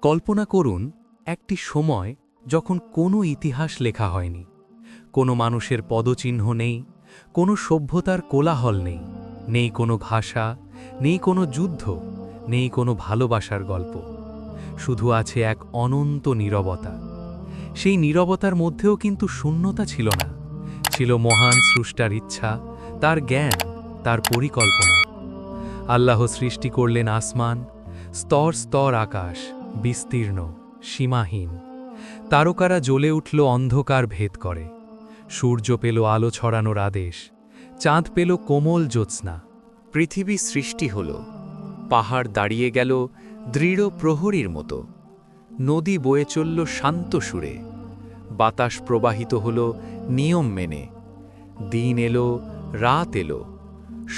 কল্পনা করুন একটি সময় যখন কোনো ইতিহাস লেখা হয়নি, কোনো মানুষের পদচিহ্ন নেই, কোনো সভ্যতার কোলাহল নেই, নেই কোনো ভাষা, নেই কোনো যুদ্ধ, নেই কোনো ভালোবাসার গল্প। শুধু আছে এক অনন্ত নীরবতা। সেই নীরবতার মধ্যেও কিন্তু শূন্যতা ছিল না, ছিল মহান স্রষ্টার ইচ্ছা, তার জ্ঞান, তার পরিকল্পনা। আল্লাহ সৃষ্টি করলেন আসমান, স্তর স্তর আকাশ, বিস্তীর্ণ, সীমাহীন। তারকারা জ্বলে উঠল অন্ধকার ভেদ করে, সূর্য পেল আলো ছড়ানোর আদেশ, চাঁদ পেল কোমল জ্যোৎস্না। পৃথিবী সৃষ্টি হল, পাহাড় দাঁড়িয়ে গেল দৃঢ় প্রহরীর মতো, নদী বয়ে চলল শান্ত সুরে, বাতাস প্রবাহিত হল নিয়ম মেনে, দিন এলো, রাত এলো,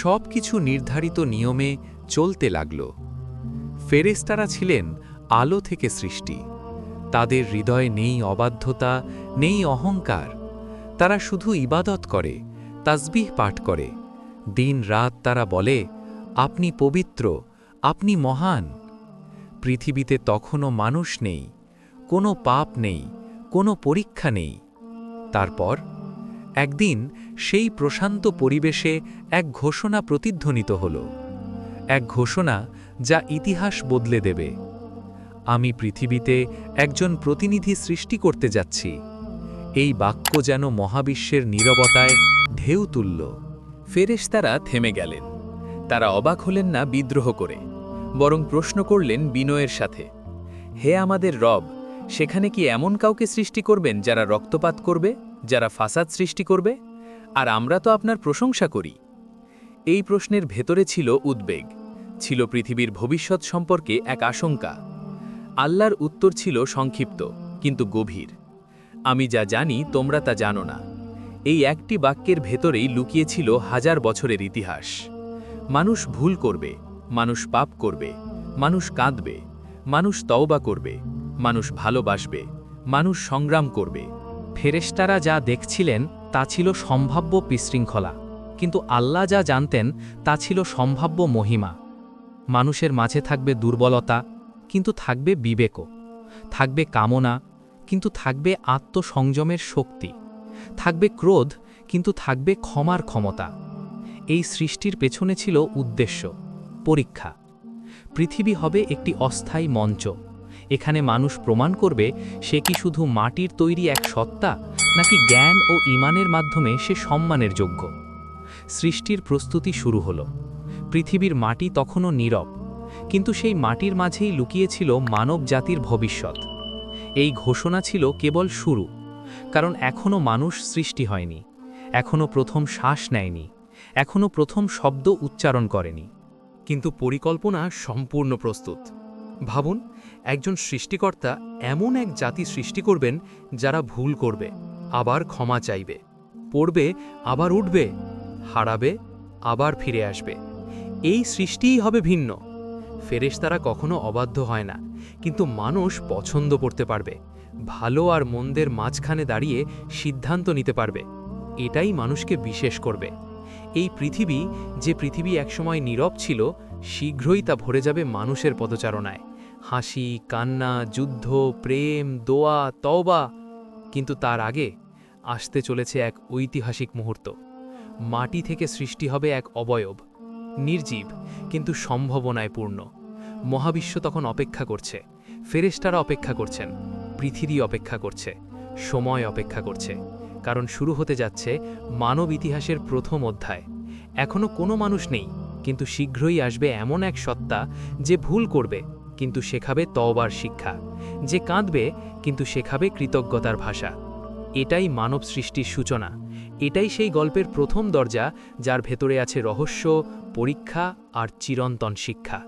সব কিছু নির্ধারিত নিয়মে চলতে লাগল। ফেরেশতারা ছিলেন আলো থেকে সৃষ্টি, তাদের হৃদয়ে নেই অবাধ্যতা, নেই অহংকার। তারা শুধু ইবাদত করে, তাসবিহ পাঠ করে, দিন রাত তারা বলে, আপনি পবিত্র, আপনি মহান। পৃথিবীতে তখনও মানুষ নেই, কোনো পাপ নেই, কোনো পরীক্ষা নেই। তারপর একদিন সেই প্রশান্ত পরিবেশে এক ঘোষণা প্রতিধ্বনিত হল, এক ঘোষণা যা ইতিহাস বদলে দেবে। আমি পৃথিবীতে একজন প্রতিনিধি সৃষ্টি করতে যাচ্ছি। এই বাক্য যেন মহাবিশ্বের নীরবতায় ঢেউ তুলল। ফেরেশতারা থেমে গেলেন। তারা অবাক হলেন না বিদ্রোহ করে, বরং প্রশ্ন করলেন বিনয়ের সাথে, হে আমাদের রব, সেখানে কি এমন কাউকে সৃষ্টি করবেন যারা রক্তপাত করবে, যারা ফাসাদ সৃষ্টি করবে? আর আমরা তো আপনার প্রশংসা করি। এই প্রশ্নের ভেতরে ছিল উদ্বেগ, ছিল পৃথিবীর ভবিষ্যৎ সম্পর্কে এক আশঙ্কা। আল্লাহর উত্তর ছিল সংক্ষিপ্ত কিন্তু গভীর। আমি যা জানি তোমরা তা জানো না। এই একটি বাক্যের ভেতরেই লুকিয়েছিল হাজার বছরের ইতিহাস। মানুষ ভুল করবে, মানুষ পাপ করবে, মানুষ কাঁদবে, মানুষ তওবা করবে, মানুষ ভালোবাসবে, মানুষ সংগ্রাম করবে। ফেরেশতারা যা দেখছিলেন তা ছিল সম্ভাব্য বিশৃঙ্খলা, কিন্তু আল্লাহ যা জানতেন তা ছিল সম্ভাব্য মহিমা। মানুষের মাঝে থাকবে দুর্বলতা, কিন্তু থাকবে বিবেকও, থাকবে কামনা, কিন্তু থাকবে আত্মসংযমের শক্তি, থাকবে ক্রোধ, কিন্তু থাকবে ক্ষমার ক্ষমতা। এই সৃষ্টির পেছনে ছিল উদ্দেশ্য, পরীক্ষা। পৃথিবী হবে একটি অস্থায়ী মঞ্চ। এখানে মানুষ প্রমাণ করবে সে কি শুধু মাটির তৈরি এক সত্তা, নাকি জ্ঞান ও ঈমানের মাধ্যমে সে সম্মানের যোগ্য। সৃষ্টির প্রস্তুতি শুরু হলো। পৃথিবীর মাটি তখনও নীরব, কিন্তু সেই মাটির মাঝেই লুকিয়েছিল মানব জাতির ভবিষ্যৎ। এই ঘোষণা ছিল কেবল শুরু, কারণ এখনও মানুষ সৃষ্টি হয়নি, এখনও প্রথম শ্বাস নেয়নি, এখনও প্রথম শব্দ উচ্চারণ করেনি। কিন্তু পরিকল্পনা সম্পূর্ণ প্রস্তুত। ভাবুন, একজন সৃষ্টিকর্তা এমন এক জাতি সৃষ্টি করবেন যারা ভুল করবে, আবার ক্ষমা চাইবে, পড়বে আবার উঠবে, হারাবে আবার ফিরে আসবে। এই সৃষ্টিই হবে ভিন্ন। ফেরেশতারা কখনো অবাধ্য হয় না, কিন্তু মানুষ পছন্দ করতে পারবে, ভালো আর মন্দের মাঝখানে দাঁড়িয়ে সিদ্ধান্ত নিতে পারবে। এটাই মানুষকে বিশেষ করবে। এই পৃথিবী, যে পৃথিবী একসময় নীরব ছিল, শীঘ্রই তা ভরে যাবে মানুষের পদচারণায়। হাসি, কান্না, যুদ্ধ, প্রেম, দোয়া, তওবা। কিন্তু তার আগে আসতে চলেছে এক ঐতিহাসিক মুহূর্ত। মাটি থেকে সৃষ্টি হবে এক অবয়ব, নির্জীব কিন্তু সম্ভাবনায় পূর্ণ। মহাবিশ্ব তখন অপেক্ষা করছে, ফেরেশতারা অপেক্ষা করছেন, পৃথিবী অপেক্ষা করছে, সময় অপেক্ষা করছে। কারণ শুরু হতে যাচ্ছে মানব ইতিহাসের প্রথম অধ্যায়। এখনও কোনো মানুষ নেই, কিন্তু শীঘ্রই আসবে এমন এক সত্তা যে ভুল করবে কিন্তু শেখাবে তওবার শিক্ষা, যে কাঁদবে কিন্তু শেখাবে কৃতজ্ঞতার ভাষা। এটাই মানব সৃষ্টির সূচনা। এটাই সেই গল্পের প্রথম দরজা, যার ভেতরে আছে রহস্য, পরীক্ষা আর চিরন্তন শিক্ষা।